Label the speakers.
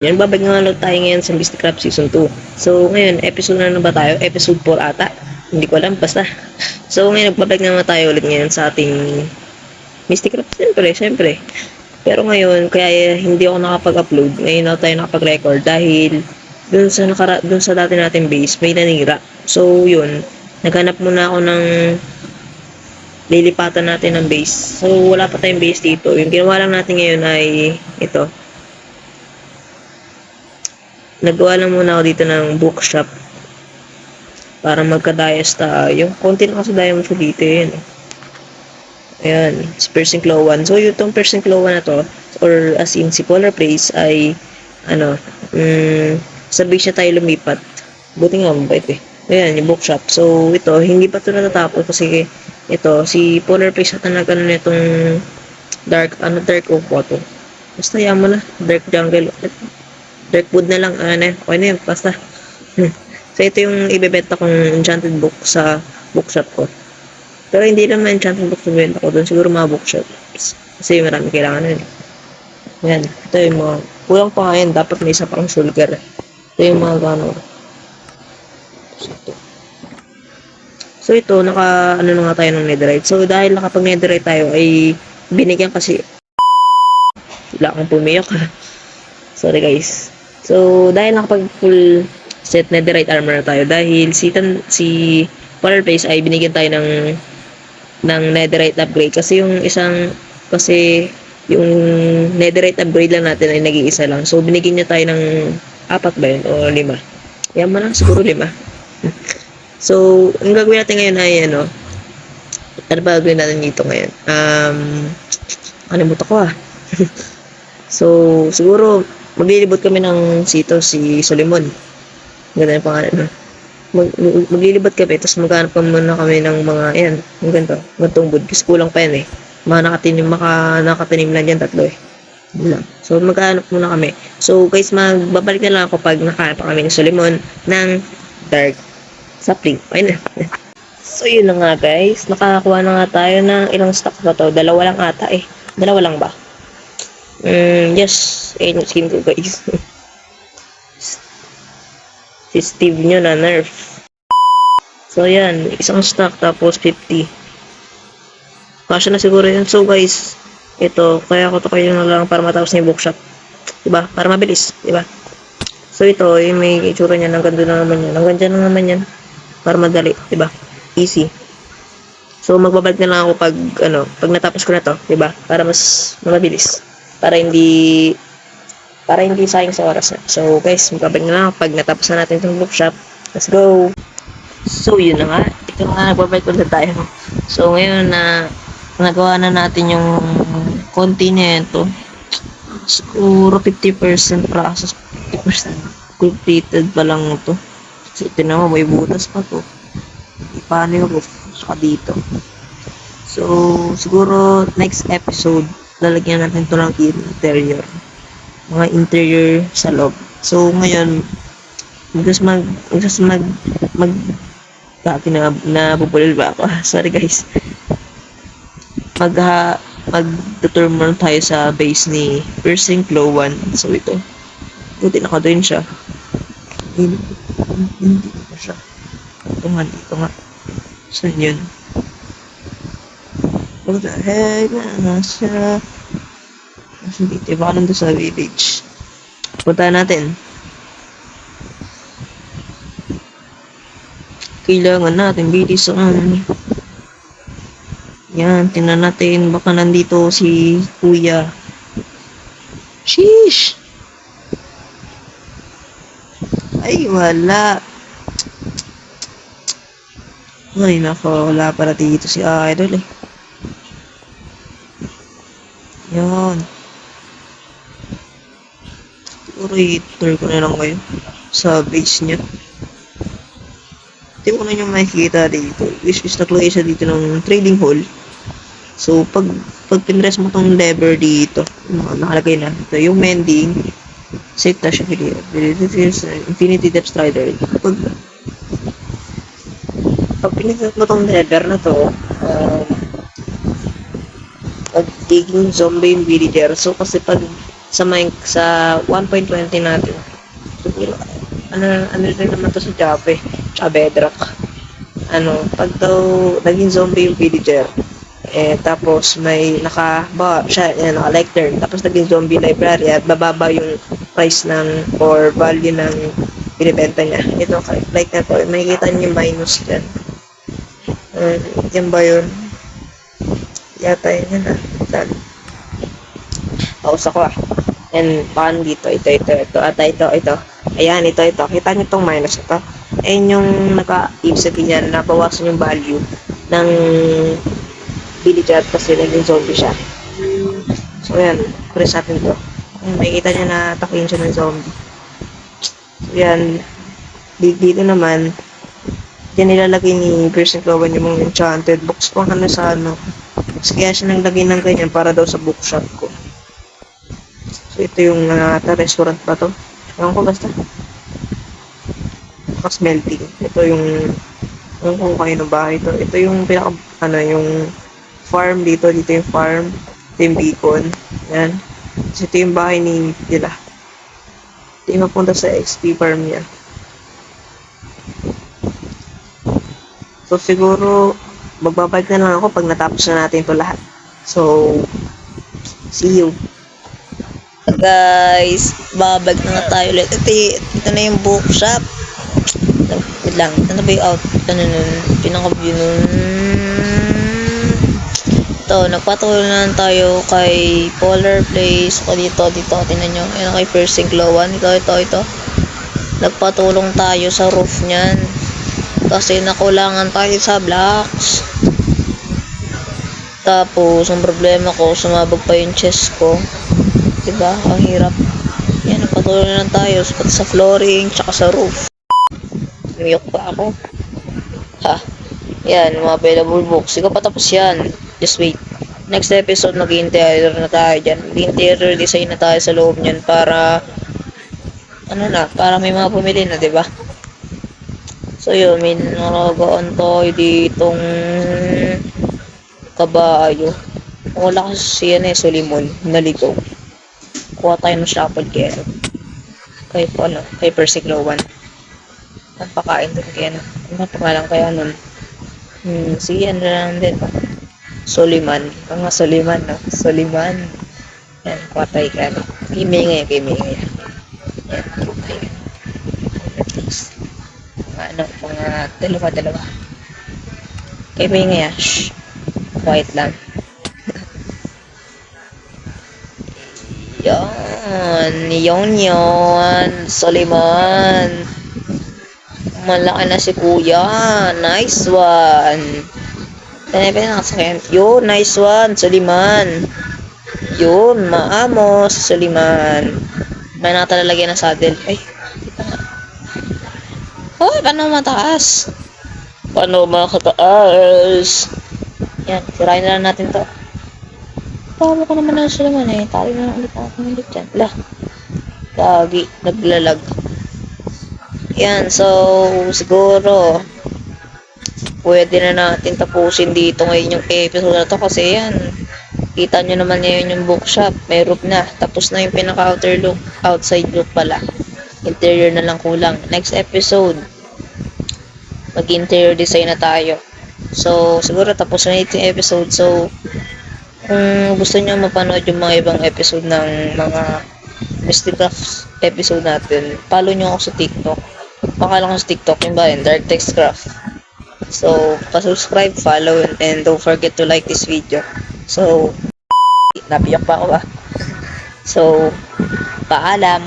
Speaker 1: Yan, babalik nga lang tayo ngayon sa Mystic Craft Season 2. So, ngayon, episode na ba tayo? Episode 4 ata. Hindi ko alam, basta. So, ngayon, babalik na tayo ulit ngayon sa ating Mystic Craft. Siyempre. Pero ngayon, kaya hindi ako nakapag-upload. Ngayon na tayo nakapag-record dahil dun sa dati nating base, may nanira. So, yun. Naghanap muna ako ng lilipatan natin ng base. So, wala pa tayong base dito. Yung ginawa lang natin ngayon ay ito. Nagawa lang muna ako dito ng bookshop para magka-dias tayo. Konti na kasi diamond ko dito yun. Ayan, si Persing Claw 1. So, yung Persing Claw 1 na to, or as in si Polar Place ay, sa base na tayo lumipat. Buti nga, mabait eh. Ayan, yung bookshop. So, ito, hindi pa ito natatapos kasi ito, si Polar Place at nagano nitong dark oak po to. Basta yan mo na, dark jungle. Darkwood na lang, okay na yun, basta. So, ito yung ibebenta kong enchanted book sa bookshop ko. Pero hindi naman enchanted book na benta ko doon, siguro mga bookshop. Kasi marami kailangan na yun. Yan, ito yung mga, kulang pa ngayon, dapat may isa pang shulker. Ito yung mga gano'n. So, ito, na nga tayo ng netherite. So, dahil nakapag netherite tayo, ay binigyan kasi, wala akong pumiyak. Sorry guys. So, dahil nakapag full set netherite armor na tayo, dahil si Polar Place ay binigyan tayo ng netherite upgrade kasi yung netherite upgrade lang natin ay nag-iisa lang. So, binigyan niya tayo ng 4 ba yun o 5. Yan man lang, siguro 5. So, ang gagawin natin ngayon ay ano ba gagawin natin dito ngayon? Kalimutan ko So, siguro maglilibot kami ng sito si Solimon. Ganda yung pangalan. Maglilibot kami, tapos maghanap muna kami ng mga, ayan, yung gantong wood. Kasi kulang pa yan eh. Nakatanim lang dyan, 3 eh. Lang. So, maghanap muna kami. So, guys, magbabalik na lang ako pag nakahanap kami ni Solimon ng dark sapling. Ayun na. So, yun na nga guys. Nakakakuha na nga tayo ng ilang stocks ba to? 2 lang ata eh. 2 lang ba? Yes. Ayun yung skin ko guys. Si Steve nyo na nerf. So yan, isang stock tapos 50. Kasya na siguro yan. So guys, ito, kaya ko to kayo na lang para matapos na yung bookshop. Diba? Para mabilis. Diba? So ito, yung may itsura niya, hanggang doon na naman yan. Hanggang dyan na naman yan. Para madali. Diba? Easy. So magbabalik na lang ako pag natapos ko na to. Diba? Para mas mabilis. Para hindi sayang sa oras na. So guys, magbabalik na lang pag natapos na natin itong bookshop. Let's go! So yun na nga. Ito nga, nagbabalik ulit tayo. So ngayon na nagawa na natin yung konti niya ito. Siguro 50% process, 50% completed pa lang ito. So ito naman, may butas pa to. Paano yung roof? Saka dito. So siguro next episode, lalagyan natin ito ng interior. Mga interior sa loob. So, ngayon, nabubulil ba ako? Sorry guys. Mag-determine tayo sa base ni Persing Claw 1. So, ito. Buti naka-doon siya. Hindi pa siya. Dito nga. Saan yun? What the heck? Nasa dito, baka nandun sa village. Punta natin. Kailangan natin bilisan. Yan, tingnan natin. Baka nandito si Kuya. Sheesh! Ay, wala. Ay, nako. Wala para dito si Idol eh. Yan. Siguro i-tour ko na lang kayo sa base niya. Ito ko na yung makikita dito. Which is naklagay siya dito ng trading hall. So, pag pinress mo tong lever dito, nakalagay na. Ito yung mending. Set na siya video. Infinity Depth Strider. Pag pinress mo tong lever na to, pag-taking zombie yung villager. So, kasi pag sa 1.20 natin. Siguro, ano rin naman to sa Java tsaka Bedrock. Pag daw naging zombie yung villager, tapos may naka-like turn, tapos naging zombie library at bababa yung price or value ng binibenta niya. Ito, like na to, makikita niyo yung minus dyan. Yan ba yun? Yata yun na. Saan? Paus ako And paano dito? Ito. Ayan, ito. Kita niyo tong minus ito. Ayun yung ibig sabihin niya, nabawasan yung value ng villager kasi naging zombie siya. So, ayan. Press natin to. Makikita niya na takuin siya ng zombie. So, ayan. Dito naman, diyan nilalagay ni Percy Clowan yung mga enchanted books pang sa kaya siya naglagay ng ganyan para daw sa bookshop ko. So, ito yung restaurant pa to. Ewan ko basta. Mas melting. Ito yung kung kayo ng bahay to. Ito yung yung farm dito. Dito yung farm. Ito yung beacon. Yan. So, ito yung bahay nila. Ito yung mapunta sa XP farm niya. So, siguro, magbabalik na lang ako pag natapos na natin ito lahat. So, see you. Guys, babalik na nga tayo ulit. Ito na yung bookshop. Wait lang, ano ba yung out? Pinaka-view nun. Ito, nagpatuloy na lang tayo kay Polar Place. Dito, tingnan nyo. Ayan kay Percy Clowan. Ito. Nagpatulong tayo sa roof niyan. Kasi nakulangan tayo sa blocks. Tapos, ang problema ko, sumabog pa yung chest ko. Diba? Ang hirap. Yan, nagpatuloy na lang tayo. Pati sa flooring, tsaka sa roof. Umiyok pa ako. Yan, mga available books. Sige pa tapos yan. Just wait. Next episode, mag-interior na tayo dyan. Mag-interior design na tayo sa loob nyan para para may mga pumili na, diba? So yun, may naragaan tayo ditong kabayo. Wala kasi yan Sulimon, naligaw. Kuha tayo ng shuffle carrot. Kay Percy Clowan. Ang pakain din kaya ano pangalan kaya nun? Sige, ano lang din. Soliman. Soliman, no? Soliman. Yan, kuha tayo ka. Kimingay. Yan, tayo. Mga dalawa. Kaya ba yung nga, shh, quiet lang. Yon, Soliman. Malaki na si kuya. Nice one. Yun, nice one, Soliman. Yun, maamos, Soliman. May nakatalagyan ng saddle. Ay, paano mataas? Yan, sirain na lang natin to. Tama ko naman na sila tali na lang ulit natin dyan. Lagi, naglalag. Yan, so, siguro, pwede na natin tapusin dito ngayon yung episode na to kasi yan. Kita nyo naman ngayon yung bookshop. May roof na. Tapos na yung pinaka-outer look. Outside look pala. Interior na lang kulang. Next episode, mag-interior design na tayo. So, siguro tapos na ito yung episode. So, kung gusto nyo mapanood yung mga ibang episode ng mga Mystic Crafts episode natin, follow nyo ako sa TikTok. Pangalan ko sa TikTok yung ba yun? Dark Text Craft. So, pa-subscribe, follow, and don't forget to like this video. So, napiyak pa ako ba? So, paalam.